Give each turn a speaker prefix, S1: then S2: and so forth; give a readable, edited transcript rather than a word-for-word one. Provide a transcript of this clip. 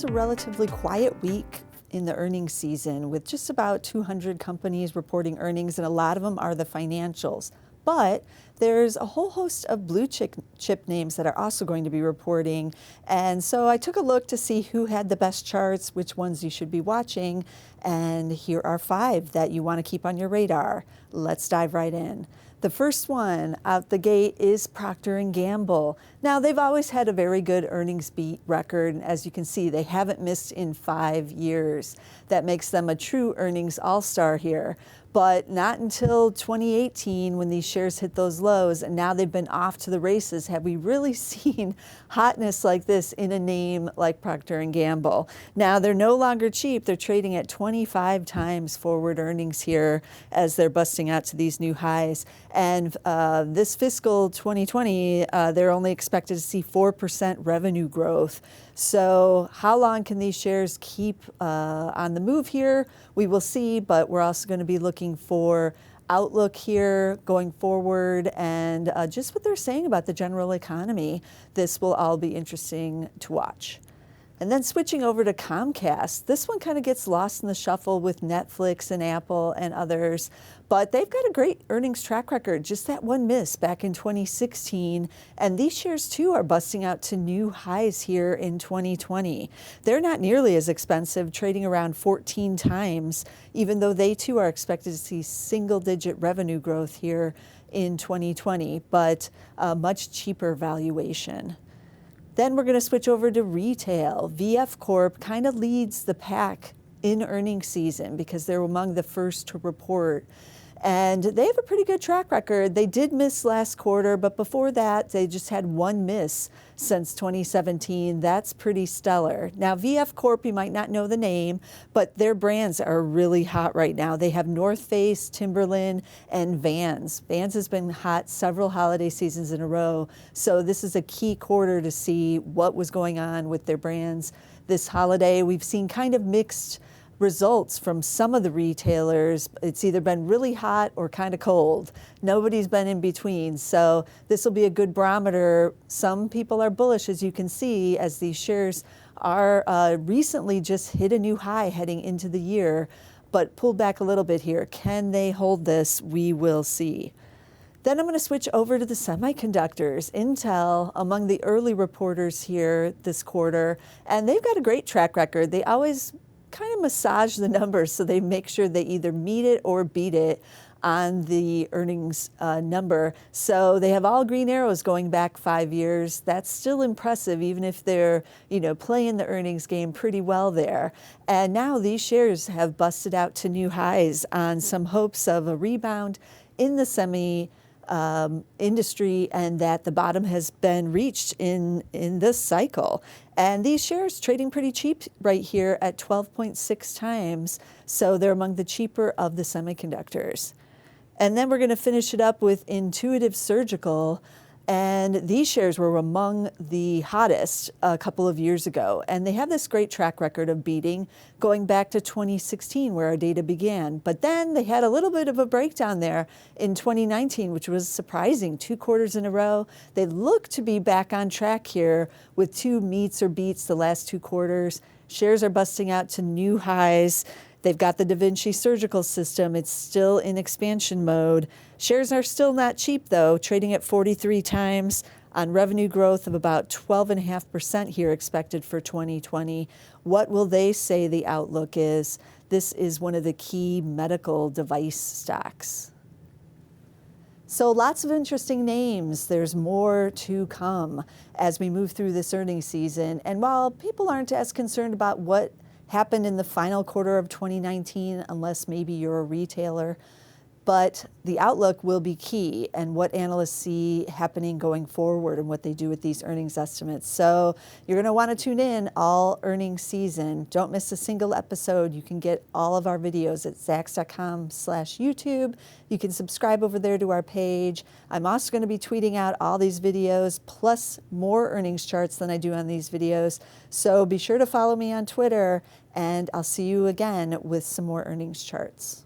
S1: a relatively quiet week in the earnings season with just about 200 companies reporting earnings, and a lot of them are the financials. But there's a whole host of blue chip names that are also going to be reporting. And so I took a look to see who had the best charts, which ones you should be watching. And here are 5 that you want to keep on your radar. Let's dive right in. The first one out the gate is Procter Gamble. Now, they've always had a very good earnings beat record. And as you can see, they haven't missed in 5 years. That makes them a true earnings all-star here. But not until 2018 when these shares hit those lows, and now they've been off to the races, have we really seen hotness like this in a name like Procter & Gamble. Now, they're no longer cheap. They're trading at 25 times forward earnings here as they're busting out to these new highs. And this fiscal 2020, they're only expected to see 4% revenue growth. So how long can these shares keep on the move here? We will see, but we're also going to be looking for outlook here going forward and just what they're saying about the general economy. This will all be interesting to watch. And then switching over to Comcast, this one kind of gets lost in the shuffle with Netflix and Apple and others, but they've got a great earnings track record, just that one miss back in 2016. And these shares too are busting out to new highs here in 2020. They're not nearly as expensive, trading around 14 times, even though they too are expected to see single-digit revenue growth here in 2020, but a much cheaper valuation. Then we're going to switch over to retail. VF Corp kind of leads the pack in earnings season because they're among the first to report. And they have a pretty good track record. They did miss last quarter, but before that, they just had one miss since 2017. That's pretty stellar. Now, VF Corp, you might not know the name, but their brands are really hot right now. They have North Face, Timberland, and Vans. Vans has been hot several holiday seasons in a row. So this is a key quarter to see what was going on with their brands this holiday. We've seen kind of mixed results from some of the retailers. It's either been really hot or kind of cold. Nobody's been in between. So this will be a good barometer. Some people are bullish, as you can see, as these shares are recently just hit a new high heading into the year, but pulled back a little bit here. Can they hold this? We will see. Then I'm going to switch over to the semiconductors. Intel, among the early reporters here this quarter, and they've got a great track record. They always kind of massage the numbers so they make sure they either meet it or beat it on the earnings number. So they have all green arrows going back 5 years. That's still impressive, even if they're, playing the earnings game pretty well there. And now these shares have busted out to new highs on some hopes of a rebound in the semi industry, and that the bottom has been reached in this cycle. And these shares trading pretty cheap right here at 12.6 times. So they're among the cheaper of the semiconductors. And then we're going to finish it up with Intuitive Surgical. And these shares were among the hottest a couple of years ago. And they have this great track record of beating going back to 2016, where our data began. But then they had a little bit of a breakdown there in 2019, which was surprising. 2 quarters in a row. They look to be back on track here with 2 meets or beats the last 2 quarters. Shares are busting out to new highs. They've got the Da Vinci surgical system. It's still in expansion mode. Shares are still not cheap, though, trading at 43 times on revenue growth of about 12.5% here expected for 2020. What will they say the outlook is? This is one of the key medical device stocks. So lots of interesting names. There's more to come as we move through this earnings season. And while people aren't as concerned about what happened in the final quarter of 2019, unless maybe you're a retailer, but the outlook will be key, and what analysts see happening going forward and what they do with these earnings estimates. So you're going to want to tune in all earnings season. Don't miss a single episode. You can get all of our videos at zacks.com/YouTube. You can subscribe over there to our page. I'm also going to be tweeting out all these videos, plus more earnings charts than I do on these videos. So be sure to follow me on Twitter, and I'll see you again with some more earnings charts.